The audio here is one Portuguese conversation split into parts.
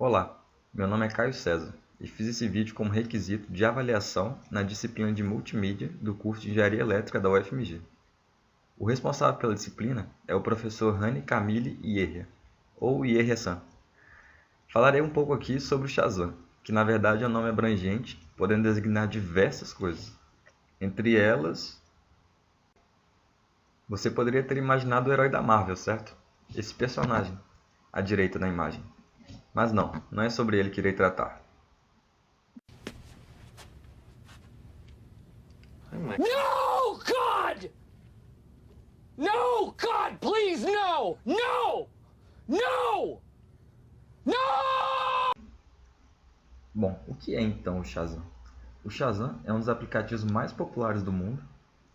Olá, meu nome é Caio César e fiz esse vídeo como requisito de avaliação na disciplina de Multimídia do curso de Engenharia Elétrica da UFMG. O responsável pela disciplina é o professor Rani Camille Ierria, ou Ierria-san. Falarei um pouco aqui sobre o Shazam, que na verdade é um nome abrangente, podendo designar diversas coisas. Entre elas, você poderia ter imaginado o herói da Marvel, certo? Esse personagem, à direita da imagem. Mas não é sobre ele que irei tratar. No, God! No, God, please, no! No! No! No! Bom, o que é então o Shazam? O Shazam é um dos aplicativos mais populares do mundo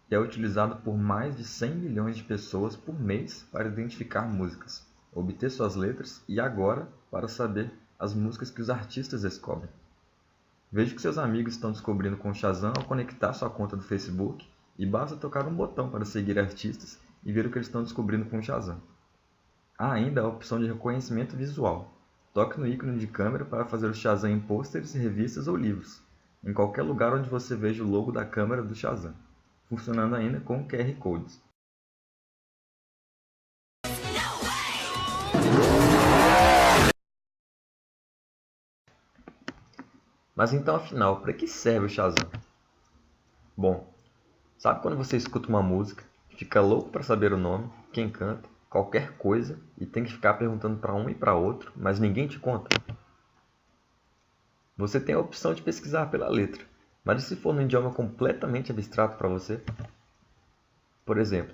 e é utilizado por mais de 100 milhões de pessoas por mês para identificar músicas, obter suas letras e agora para saber as músicas que os artistas descobrem. Veja que seus amigos estão descobrindo com o Shazam ao conectar sua conta do Facebook e basta tocar um botão para seguir artistas e ver o que eles estão descobrindo com o Shazam. Há ainda a opção de reconhecimento visual. Toque no ícone de câmera para fazer o Shazam em pôsteres, revistas ou livros, em qualquer lugar onde você veja o logo da câmera do Shazam, funcionando ainda com QR Codes. Mas então, afinal, para que serve o Shazam? Bom, sabe quando você escuta uma música, fica louco para saber o nome, quem canta, qualquer coisa, e tem que ficar perguntando para um e para outro, mas ninguém te conta? Você tem a opção de pesquisar pela letra, mas e se for num idioma completamente abstrato para você? Por exemplo,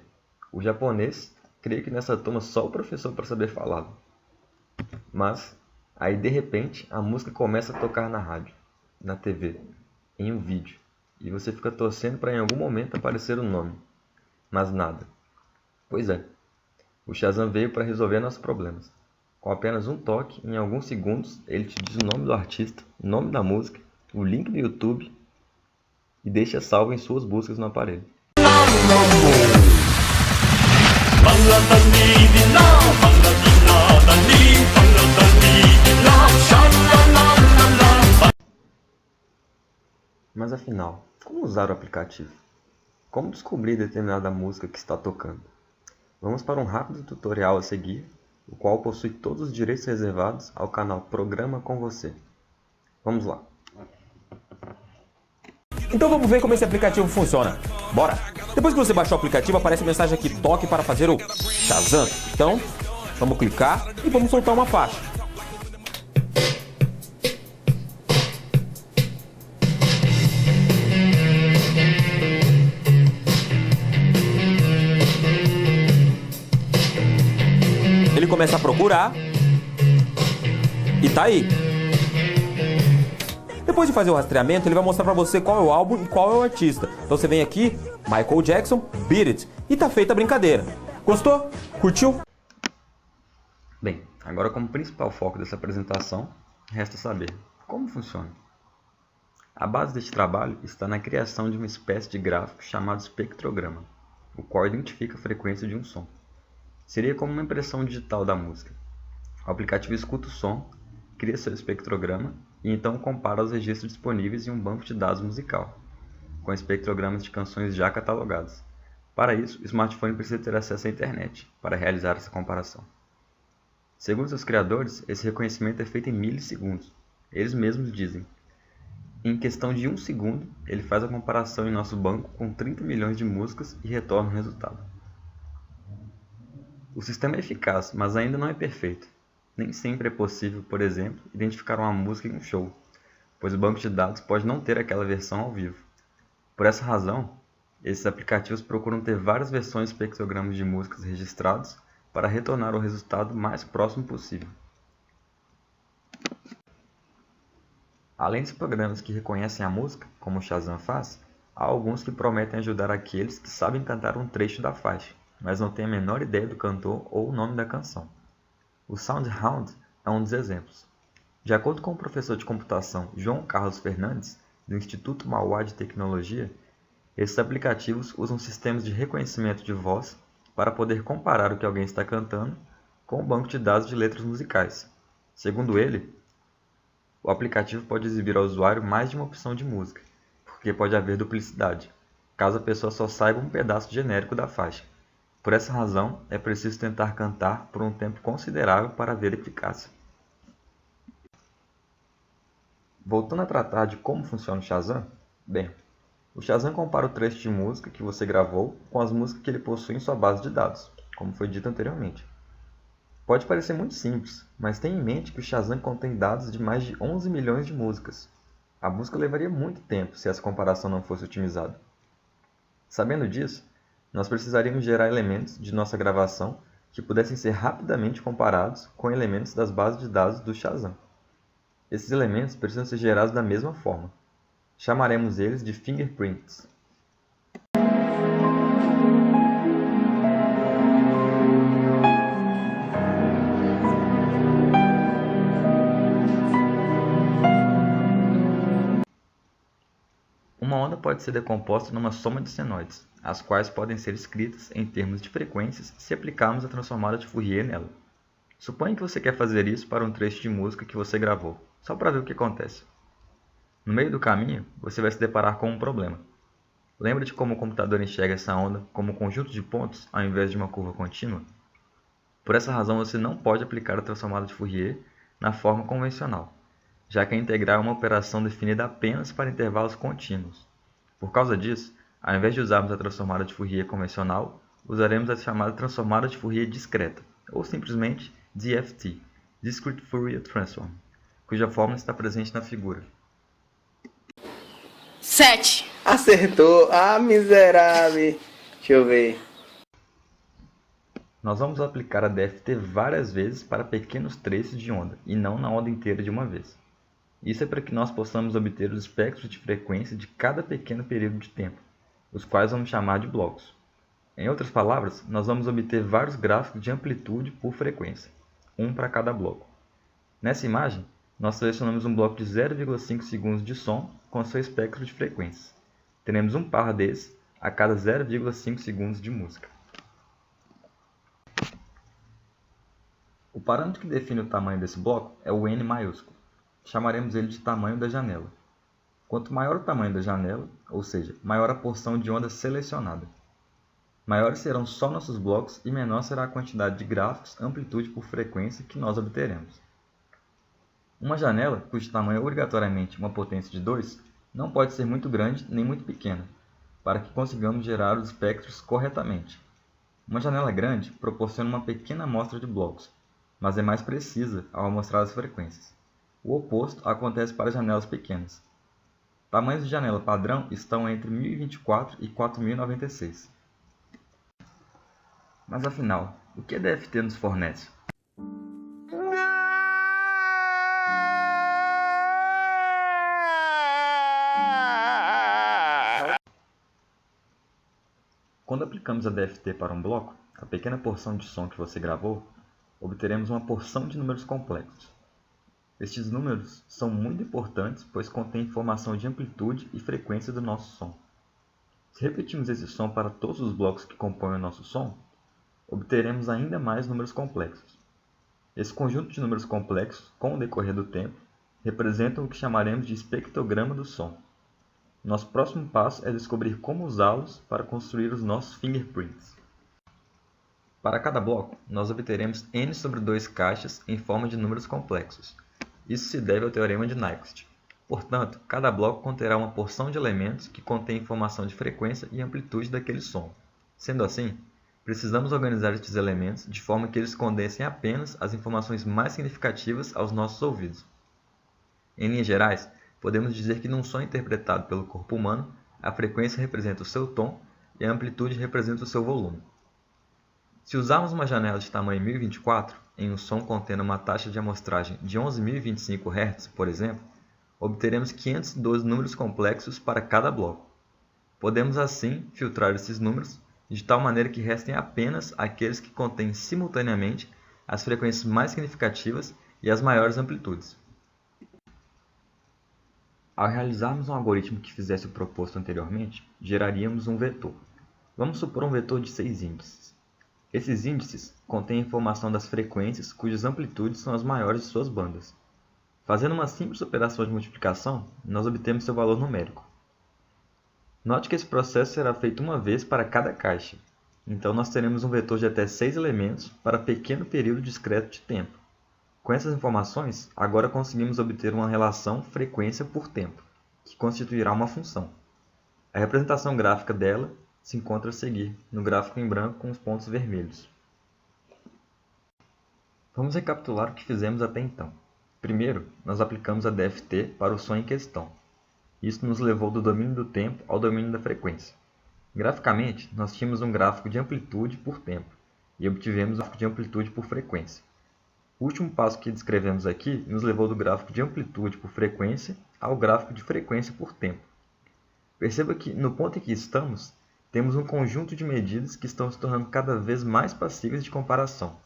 o japonês, creio que nessa turma só o professor para saber falar. Mas, aí de repente, a música começa a tocar na rádio, na TV, em um vídeo, e você fica torcendo para em algum momento aparecer o nome. Mas nada. Pois é, o Shazam veio para resolver nossos problemas. Com apenas um toque, em alguns segundos, ele te diz o nome do artista, o nome da música, o link do YouTube e deixa salvo em suas buscas no aparelho. Mas afinal, como usar o aplicativo? Como descobrir determinada música que está tocando? Vamos para um rápido tutorial a seguir, o qual possui todos os direitos reservados ao canal Programa com Você. Vamos lá! Então vamos ver como esse aplicativo funciona. Bora! Depois que você baixar o aplicativo, aparece a mensagem aqui, toque para fazer o Shazam. Então, vamos clicar e vamos soltar uma faixa. Ele começa a procurar e tá aí. Depois de fazer o rastreamento, ele vai mostrar pra você qual é o álbum e qual é o artista. Então você vem aqui, Michael Jackson, Beat It, e tá feita a brincadeira. Gostou? Curtiu? Bem, agora como principal foco dessa apresentação, resta saber como funciona. A base deste trabalho está na criação de uma espécie de gráfico chamado espectrograma, o qual identifica a frequência de um som. Seria como uma impressão digital da música. O aplicativo escuta o som, cria seu espectrograma e então compara os registros disponíveis em um banco de dados musical, com espectrogramas de canções já catalogadas. Para isso, o smartphone precisa ter acesso à internet para realizar essa comparação. Segundo seus criadores, esse reconhecimento é feito em milissegundos. Eles mesmos dizem: em questão de 1 segundo, ele faz a comparação em nosso banco com 30 milhões de músicas e retorna o resultado. O sistema é eficaz, mas ainda não é perfeito. Nem sempre é possível, por exemplo, identificar uma música em um show, pois o banco de dados pode não ter aquela versão ao vivo. Por essa razão, esses aplicativos procuram ter várias versões de espectrogramas de músicas registrados para retornar o resultado mais próximo possível. Além dos programas que reconhecem a música, como o Shazam faz, há alguns que prometem ajudar aqueles que sabem cantar um trecho da faixa, mas não têm a menor ideia do cantor ou o nome da canção. O SoundHound é um dos exemplos. De acordo com o professor de computação João Carlos Fernandes, do Instituto Mauá de Tecnologia, esses aplicativos usam sistemas de reconhecimento de voz para poder comparar o que alguém está cantando com o banco de dados de letras musicais. Segundo ele, o aplicativo pode exibir ao usuário mais de uma opção de música, porque pode haver duplicidade, caso a pessoa só saiba um pedaço genérico da faixa. Por essa razão, é preciso tentar cantar por um tempo considerável para haver eficácia. Voltando a tratar de como funciona o Shazam, bem, o Shazam compara o trecho de música que você gravou com as músicas que ele possui em sua base de dados, como foi dito anteriormente. Pode parecer muito simples, mas tenha em mente que o Shazam contém dados de mais de 11 milhões de músicas. A busca levaria muito tempo se essa comparação não fosse otimizada. Sabendo disso, nós precisaríamos gerar elementos de nossa gravação que pudessem ser rapidamente comparados com elementos das bases de dados do Shazam. Esses elementos precisam ser gerados da mesma forma. Chamaremos eles de fingerprints. Uma onda pode ser decomposta numa soma de senoides, as quais podem ser escritas em termos de frequências se aplicarmos a transformada de Fourier nela. Suponha que você quer fazer isso para um trecho de música que você gravou, só para ver o que acontece. No meio do caminho, você vai se deparar com um problema. Lembra de como o computador enxerga essa onda como um conjunto de pontos ao invés de uma curva contínua? Por essa razão, você não pode aplicar a transformada de Fourier na forma convencional, já que a integral é uma operação definida apenas para intervalos contínuos. Por causa disso, ao invés de usarmos a transformada de Fourier convencional, usaremos a chamada transformada de Fourier discreta, ou simplesmente DFT, Discrete Fourier Transform, cuja fórmula está presente na figura. 7. Acertou! Ah, miserável! Deixa eu ver. Nós vamos aplicar a DFT várias vezes para pequenos trechos de onda, e não na onda inteira de uma vez. Isso é para que nós possamos obter os espectros de frequência de cada pequeno período de tempo, os quais vamos chamar de blocos. Em outras palavras, nós vamos obter vários gráficos de amplitude por frequência, um para cada bloco. Nessa imagem, nós selecionamos um bloco de 0,5 segundos de som com seu espectro de frequências. Teremos um par desses a cada 0,5 segundos de música. O parâmetro que define o tamanho desse bloco é o N maiúsculo. Chamaremos ele de tamanho da janela. Quanto maior o tamanho da janela, ou seja, maior a porção de onda selecionada, maiores serão só nossos blocos e menor será a quantidade de gráficos amplitude por frequência que nós obteremos. Uma janela, cujo tamanho é obrigatoriamente uma potência de 2, não pode ser muito grande nem muito pequena, para que consigamos gerar os espectros corretamente. Uma janela grande proporciona uma pequena amostra de blocos, mas é mais precisa ao mostrar as frequências. O oposto acontece para janelas pequenas. Tamanhos de janela padrão estão entre 1024 e 4096. Mas afinal, o que a DFT nos fornece? Quando aplicamos a DFT para um bloco, a pequena porção de som que você gravou, obteremos uma porção de números complexos. Estes números são muito importantes, pois contêm informação de amplitude e frequência do nosso som. Se repetirmos esse som para todos os blocos que compõem o nosso som, obteremos ainda mais números complexos. Esse conjunto de números complexos, com o decorrer do tempo, representam o que chamaremos de espectrograma do som. Nosso próximo passo é descobrir como usá-los para construir os nossos fingerprints. Para cada bloco, nós obteremos n sobre 2 caixas em forma de números complexos. Isso se deve ao teorema de Nyquist. Portanto, cada bloco conterá uma porção de elementos que contém informação de frequência e amplitude daquele som. Sendo assim, precisamos organizar estes elementos de forma que eles condensem apenas as informações mais significativas aos nossos ouvidos. Em linhas gerais, podemos dizer que num som interpretado pelo corpo humano, a frequência representa o seu tom e a amplitude representa o seu volume. Se usarmos uma janela de tamanho 1024, em um som contendo uma taxa de amostragem de 11.025 Hz, por exemplo, obteremos 512 números complexos para cada bloco. Podemos assim filtrar esses números de tal maneira que restem apenas aqueles que contêm simultaneamente as frequências mais significativas e as maiores amplitudes. Ao realizarmos um algoritmo que fizesse o proposto anteriormente, geraríamos um vetor. Vamos supor um vetor de 6 índices. Esses índices contêm informação das frequências cujas amplitudes são as maiores de suas bandas. Fazendo uma simples operação de multiplicação, nós obtemos seu valor numérico. Note que esse processo será feito uma vez para cada caixa. Então nós teremos um vetor de até 6 elementos para pequeno período discreto de tempo. Com essas informações, agora conseguimos obter uma relação frequência por tempo, que constituirá uma função. A representação gráfica dela se encontra a seguir, no gráfico em branco com os pontos vermelhos. Vamos recapitular o que fizemos até então. Primeiro, nós aplicamos a DFT para o som em questão. Isso nos levou do domínio do tempo ao domínio da frequência. Graficamente, nós tínhamos um gráfico de amplitude por tempo e obtivemos um gráfico de amplitude por frequência. O último passo que descrevemos aqui nos levou do gráfico de amplitude por frequência ao gráfico de frequência por tempo. Perceba que, no ponto em que estamos, temos um conjunto de medidas que estão se tornando cada vez mais passíveis de comparação.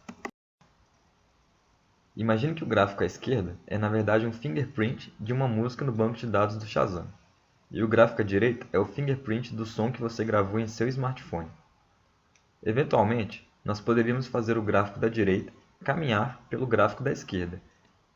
Imagine que o gráfico à esquerda é na verdade um fingerprint de uma música no banco de dados do Shazam, e o gráfico à direita é o fingerprint do som que você gravou em seu smartphone. Eventualmente, nós poderíamos fazer o gráfico da direita caminhar pelo gráfico da esquerda,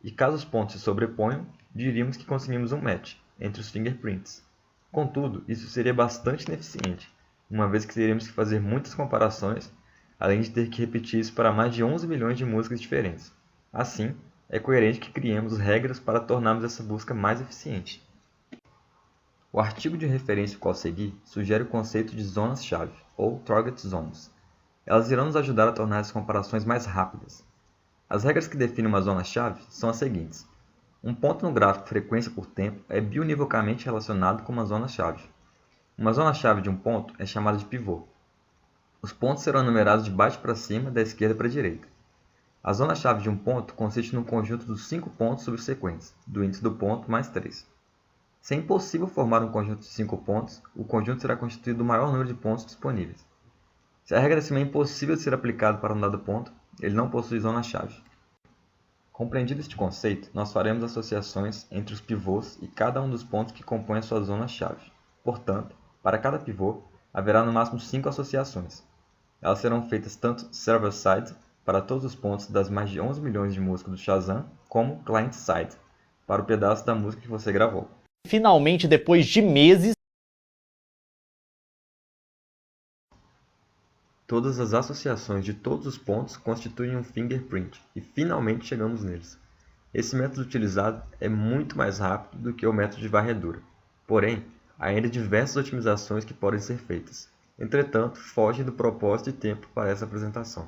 e caso os pontos se sobreponham, diríamos que conseguimos um match entre os fingerprints. Contudo, isso seria bastante ineficiente, uma vez que teríamos que fazer muitas comparações, além de ter que repetir isso para mais de 11 milhões de músicas diferentes. Assim, é coerente que criemos regras para tornarmos essa busca mais eficiente. O artigo de referência qual seguir sugere o conceito de zonas-chave, ou Target Zones. Elas irão nos ajudar a tornar as comparações mais rápidas. As regras que definem uma zona-chave são as seguintes. Um ponto no gráfico frequência por tempo é biunivocamente relacionado com uma zona-chave. Uma zona-chave de um ponto é chamada de pivô. Os pontos serão numerados de baixo para cima, da esquerda para a direita. A zona-chave de um ponto consiste num conjunto dos 5 pontos subsequentes, do índice do ponto mais 3. Se é impossível formar um conjunto de 5 pontos, o conjunto será constituído do maior número de pontos disponíveis. Se a regra acima é impossível de ser aplicada para um dado ponto, ele não possui zona-chave. Compreendido este conceito, nós faremos associações entre os pivôs e cada um dos pontos que compõem a sua zona-chave. Portanto, para cada pivô, haverá no máximo 5 associações. Elas serão feitas tanto server-side, para todos os pontos das mais de 11 milhões de músicas do Shazam, como client-side, para o pedaço da música que você gravou. Finalmente, depois de meses, todas as associações de todos os pontos constituem um fingerprint, e finalmente chegamos neles. Esse método utilizado é muito mais rápido do que o método de varredura. Porém, há ainda diversas otimizações que podem ser feitas. Entretanto, foge do propósito e tempo para essa apresentação.